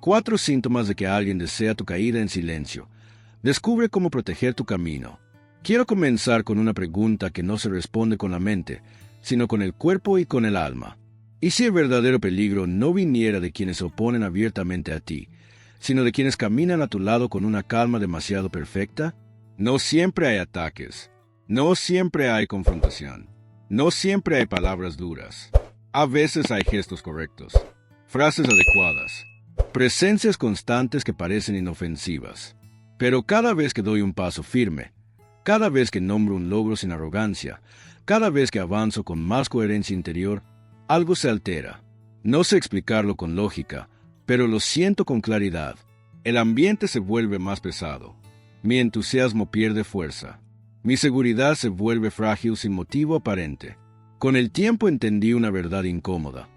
4 síntomas de que alguien desea tu caída en silencio. Descubre cómo proteger tu camino. Quiero comenzar con una pregunta que no se responde con la mente, sino con el cuerpo y con el alma. ¿Y si el verdadero peligro no viniera de quienes se oponen abiertamente a ti, sino de quienes caminan a tu lado con una calma demasiado perfecta? No siempre hay ataques. No siempre hay confrontación. No siempre hay palabras duras. A veces hay gestos correctos, frases adecuadas, presencias constantes que parecen inofensivas. Pero cada vez que doy un paso firme, cada vez que nombro un logro sin arrogancia, cada vez que avanzo con más coherencia interior, algo se altera. No sé explicarlo con lógica, pero lo siento con claridad. El ambiente se vuelve más pesado. Mi entusiasmo pierde fuerza. Mi seguridad se vuelve frágil sin motivo aparente. Con el tiempo entendí una verdad incómoda.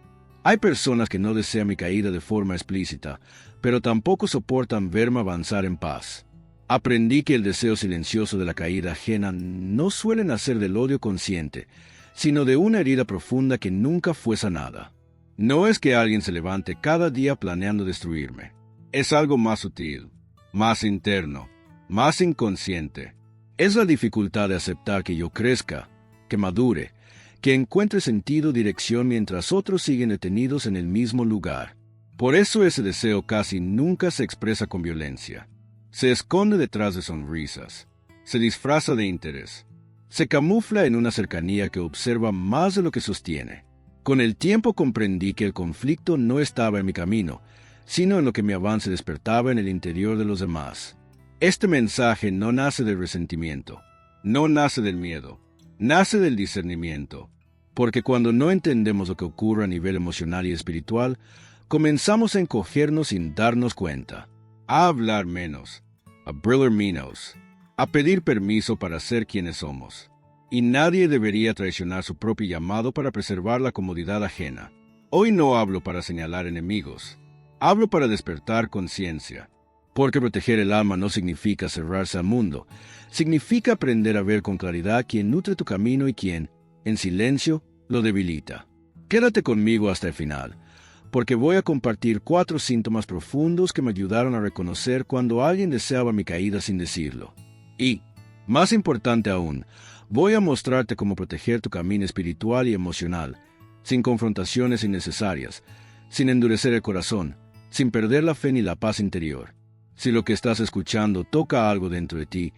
Hay personas que no desean mi caída de forma explícita, pero tampoco soportan verme avanzar en paz. Aprendí que el deseo silencioso de la caída ajena no suele nacer del odio consciente, sino de una herida profunda que nunca fue sanada. No es que alguien se levante cada día planeando destruirme. Es algo más sutil, más interno, más inconsciente. Es la dificultad de aceptar que yo crezca, que madure, que encuentre sentido, dirección mientras otros siguen detenidos en el mismo lugar. Por eso ese deseo casi nunca se expresa con violencia. Se esconde detrás de sonrisas, se disfraza de interés, se camufla en una cercanía que observa más de lo que sostiene. Con el tiempo comprendí que el conflicto no estaba en mi camino, sino en lo que mi avance despertaba en el interior de los demás. Este mensaje no nace del resentimiento, no nace del miedo, nace del discernimiento, porque cuando no entendemos lo que ocurre a nivel emocional y espiritual, comenzamos a encogernos sin darnos cuenta, a hablar menos, a brillar menos, a pedir permiso para ser quienes somos. Y nadie debería traicionar su propio llamado para preservar la comodidad ajena. Hoy no hablo para señalar enemigos, hablo para despertar conciencia. Porque proteger el alma no significa cerrarse al mundo, significa aprender a ver con claridad quién nutre tu camino y quién, en silencio, lo debilita. Quédate conmigo hasta el final, porque voy a compartir 4 síntomas profundos que me ayudaron a reconocer cuando alguien deseaba mi caída sin decirlo. Y, más importante aún, voy a mostrarte cómo proteger tu camino espiritual y emocional, sin confrontaciones innecesarias, sin endurecer el corazón, sin perder la fe ni la paz interior. Si lo que estás escuchando toca algo dentro de ti,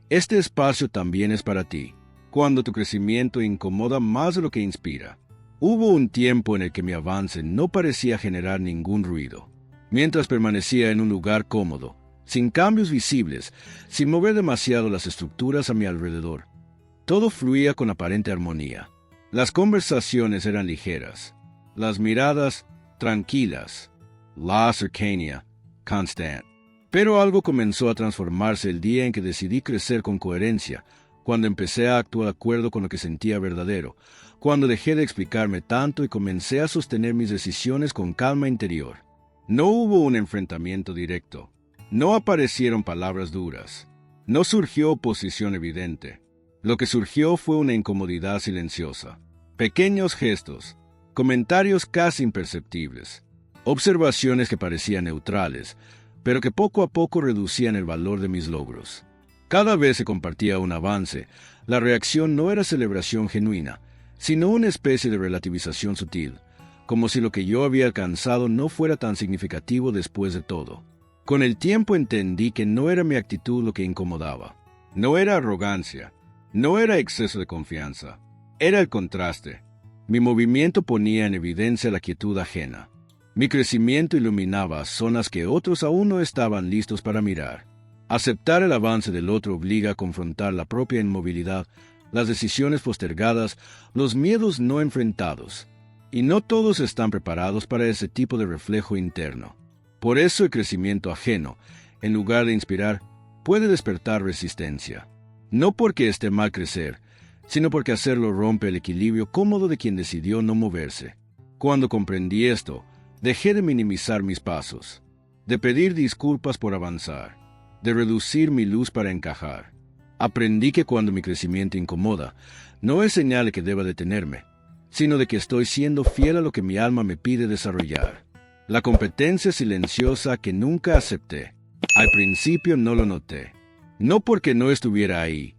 este espacio también es para ti. Cuando tu crecimiento incomoda más de lo que inspira. Hubo un tiempo en el que mi avance no parecía generar ningún ruido. Mientras permanecía en un lugar cómodo, sin cambios visibles, sin mover demasiado las estructuras a mi alrededor. Todo fluía con aparente armonía. Las conversaciones eran ligeras, las miradas tranquilas, la cercanía constante. Pero algo comenzó a transformarse el día en que decidí crecer con coherencia, cuando empecé a actuar de acuerdo con lo que sentía verdadero, cuando dejé de explicarme tanto y comencé a sostener mis decisiones con calma interior. No hubo un enfrentamiento directo, no aparecieron palabras duras, no surgió oposición evidente. Lo que surgió fue una incomodidad silenciosa, pequeños gestos, comentarios casi imperceptibles, observaciones que parecían neutrales, pero que poco a poco reducían el valor de mis logros. Cada vez que compartía un avance, la reacción no era celebración genuina, sino una especie de relativización sutil, como si lo que yo había alcanzado no fuera tan significativo después de todo. Con el tiempo entendí que no era mi actitud lo que incomodaba. No era arrogancia, no era exceso de confianza, era el contraste. Mi movimiento ponía en evidencia la quietud ajena. Mi crecimiento iluminaba zonas que otros aún no estaban listos para mirar. Aceptar el avance del otro obliga a confrontar la propia inmovilidad, las decisiones postergadas, los miedos no enfrentados. Y no todos están preparados para ese tipo de reflejo interno. Por eso el crecimiento ajeno, en lugar de inspirar, puede despertar resistencia. No porque esté mal crecer, sino porque hacerlo rompe el equilibrio cómodo de quien decidió no moverse. Cuando comprendí esto, dejé de minimizar mis pasos, de pedir disculpas por avanzar, de reducir mi luz para encajar. Aprendí que cuando mi crecimiento incomoda, no es señal de que deba detenerme, sino de que estoy siendo fiel a lo que mi alma me pide desarrollar. La competencia silenciosa que nunca acepté. Al principio no lo noté. No porque no estuviera ahí,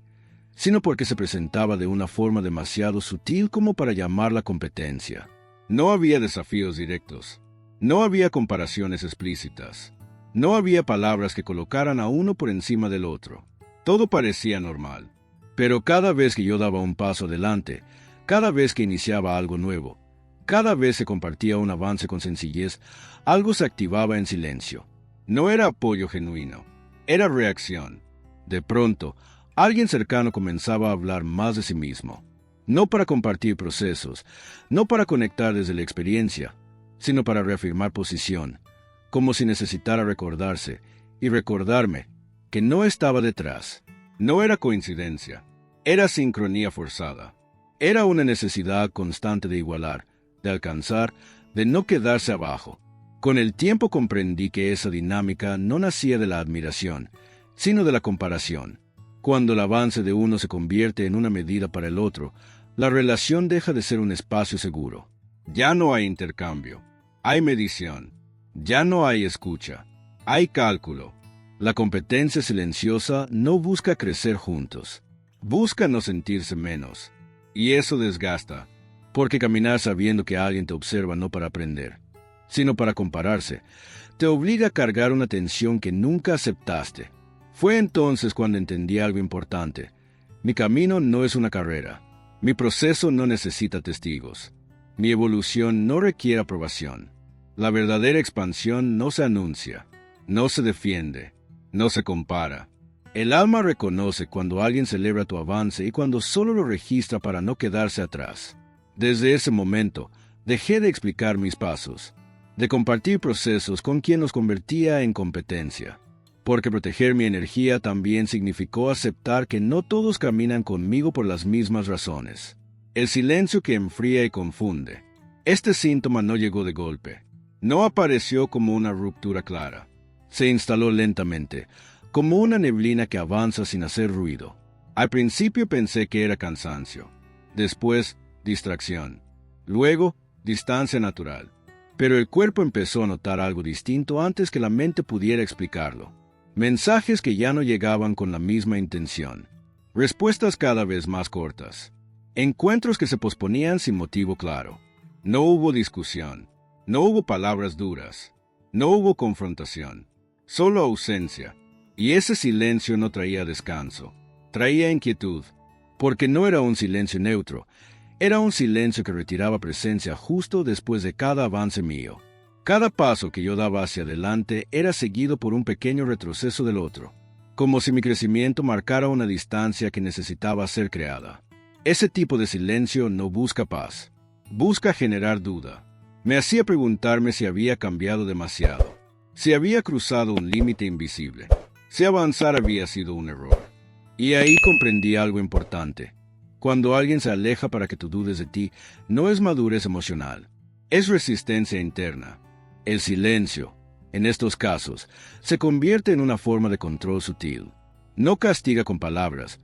sino porque se presentaba de una forma demasiado sutil como para llamarla competencia. No había desafíos directos. No había comparaciones explícitas. No había palabras que colocaran a uno por encima del otro. Todo parecía normal. Pero cada vez que yo daba un paso adelante, cada vez que iniciaba algo nuevo, cada vez se compartía un avance con sencillez, algo se activaba en silencio. No era apoyo genuino, era reacción. De pronto, alguien cercano comenzaba a hablar más de sí mismo. No para compartir procesos, no para conectar desde la experiencia, sino para reafirmar posición, como si necesitara recordarse y recordarme que no estaba detrás. No era coincidencia, era sincronía forzada. Era una necesidad constante de igualar, de alcanzar, de no quedarse abajo. Con el tiempo comprendí que esa dinámica no nacía de la admiración, sino de la comparación. Cuando el avance de uno se convierte en una medida para el otro, la relación deja de ser un espacio seguro. Ya no hay intercambio, hay medición. Ya no hay escucha, hay cálculo. La competencia silenciosa no busca crecer juntos, busca no sentirse menos. Y eso desgasta, porque caminar sabiendo que alguien te observa no para aprender, sino para compararse, te obliga a cargar una tensión que nunca aceptaste. Fue entonces cuando entendí algo importante. Mi camino no es una carrera. Mi proceso no necesita testigos. Mi evolución no requiere aprobación. La verdadera expansión no se anuncia, no se defiende, no se compara. El alma reconoce cuando alguien celebra tu avance y cuando solo lo registra para no quedarse atrás. Desde ese momento, dejé de explicar mis pasos, de compartir procesos con quien los convertía en competencia. Porque proteger mi energía también significó aceptar que no todos caminan conmigo por las mismas razones. El silencio que enfría y confunde. Este síntoma no llegó de golpe. No apareció como una ruptura clara. Se instaló lentamente, como una neblina que avanza sin hacer ruido. Al principio pensé que era cansancio. Después, distracción. Luego, distancia natural. Pero el cuerpo empezó a notar algo distinto antes que la mente pudiera explicarlo. Mensajes que ya no llegaban con la misma intención. Respuestas cada vez más cortas. Encuentros que se posponían sin motivo claro. No hubo discusión. No hubo palabras duras. No hubo confrontación. Solo ausencia. Y ese silencio no traía descanso. Traía inquietud. Porque no era un silencio neutro. Era un silencio que retiraba presencia justo después de cada avance mío. Cada paso que yo daba hacia adelante era seguido por un pequeño retroceso del otro, como si mi crecimiento marcara una distancia que necesitaba ser creada. Ese tipo de silencio no busca paz, busca generar duda. Me hacía preguntarme si había cambiado demasiado, si había cruzado un límite invisible, si avanzar había sido un error. Y ahí comprendí algo importante. Cuando alguien se aleja para que tú dudes de ti, no es madurez emocional, es resistencia interna. El silencio, en estos casos, se convierte en una forma de control sutil. No castiga con palabras,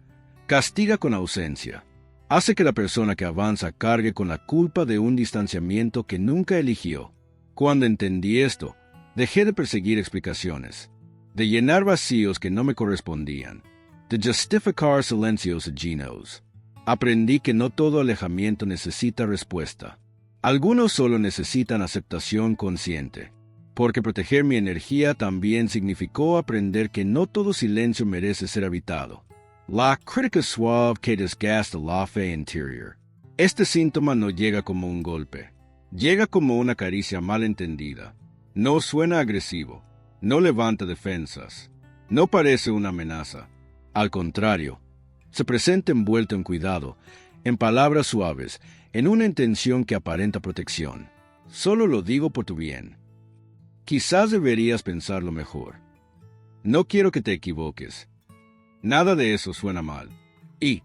castiga con ausencia. Hace que la persona que avanza cargue con la culpa de un distanciamiento que nunca eligió. Cuando entendí esto, dejé de perseguir explicaciones, de llenar vacíos que no me correspondían, de justificar silencios genos. Aprendí que no todo alejamiento necesita respuesta. Algunos solo necesitan aceptación consciente, porque proteger mi energía también significó aprender que no todo silencio merece ser habitado. La crítica suave que desgasta la fe interior. Este síntoma no llega como un golpe, llega como una caricia mal entendida. No suena agresivo, no levanta defensas, no parece una amenaza. Al contrario, se presenta envuelto en cuidado, en palabras suaves, en una intención que aparenta protección. Solo lo digo por tu bien. Quizás deberías pensarlo mejor. No quiero que te equivoques. Nada de eso suena mal. Y,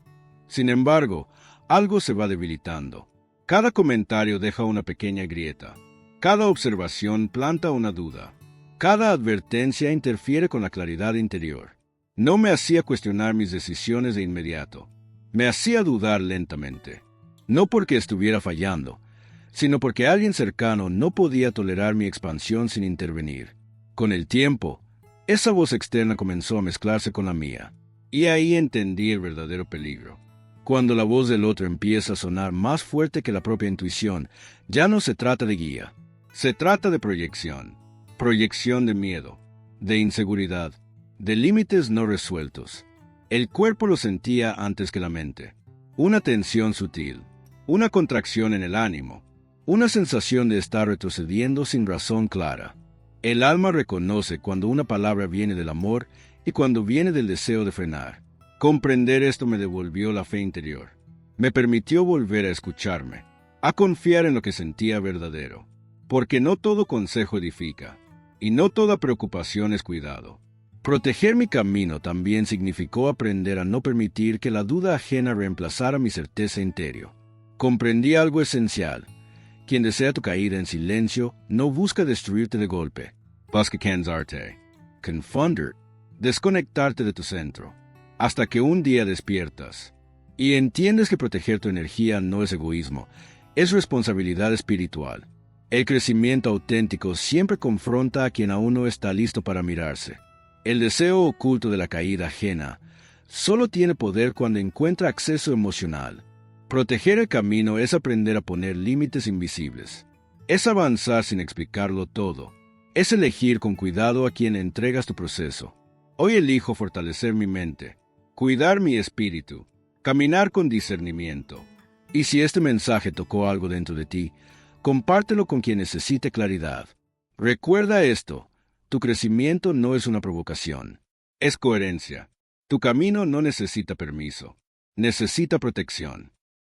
sin embargo, algo se va debilitando. Cada comentario deja una pequeña grieta. Cada observación planta una duda. Cada advertencia interfiere con la claridad interior. No me hacía cuestionar mis decisiones de inmediato. Me hacía dudar lentamente. No porque estuviera fallando, sino porque alguien cercano no podía tolerar mi expansión sin intervenir. Con el tiempo, esa voz externa comenzó a mezclarse con la mía, y ahí entendí el verdadero peligro. Cuando la voz del otro empieza a sonar más fuerte que la propia intuición, ya no se trata de guía, se trata de proyección. Proyección de miedo, de inseguridad, de límites no resueltos. El cuerpo lo sentía antes que la mente. Una tensión sutil, una contracción en el ánimo, una sensación de estar retrocediendo sin razón clara. El alma reconoce cuando una palabra viene del amor y cuando viene del deseo de frenar. Comprender esto me devolvió la fe interior. Me permitió volver a escucharme, a confiar en lo que sentía verdadero. Porque no todo consejo edifica, y no toda preocupación es cuidado. Proteger mi camino también significó aprender a no permitir que la duda ajena reemplazara mi certeza interior. Comprendí algo esencial. Quien desea tu caída en silencio no busca destruirte de golpe. Busca cansarte, confundir, desconectarte de tu centro, hasta que un día despiertas y entiendes que proteger tu energía no es egoísmo, es responsabilidad espiritual. El crecimiento auténtico siempre confronta a quien aún no está listo para mirarse. El deseo oculto de la caída ajena solo tiene poder cuando encuentra acceso emocional. Proteger el camino es aprender a poner límites invisibles. Es avanzar sin explicarlo todo. Es elegir con cuidado a quien entregas tu proceso. Hoy elijo fortalecer mi mente, cuidar mi espíritu, caminar con discernimiento. Y si este mensaje tocó algo dentro de ti, compártelo con quien necesite claridad. Recuerda esto, tu crecimiento no es una provocación, es coherencia. Tu camino no necesita permiso, necesita protección.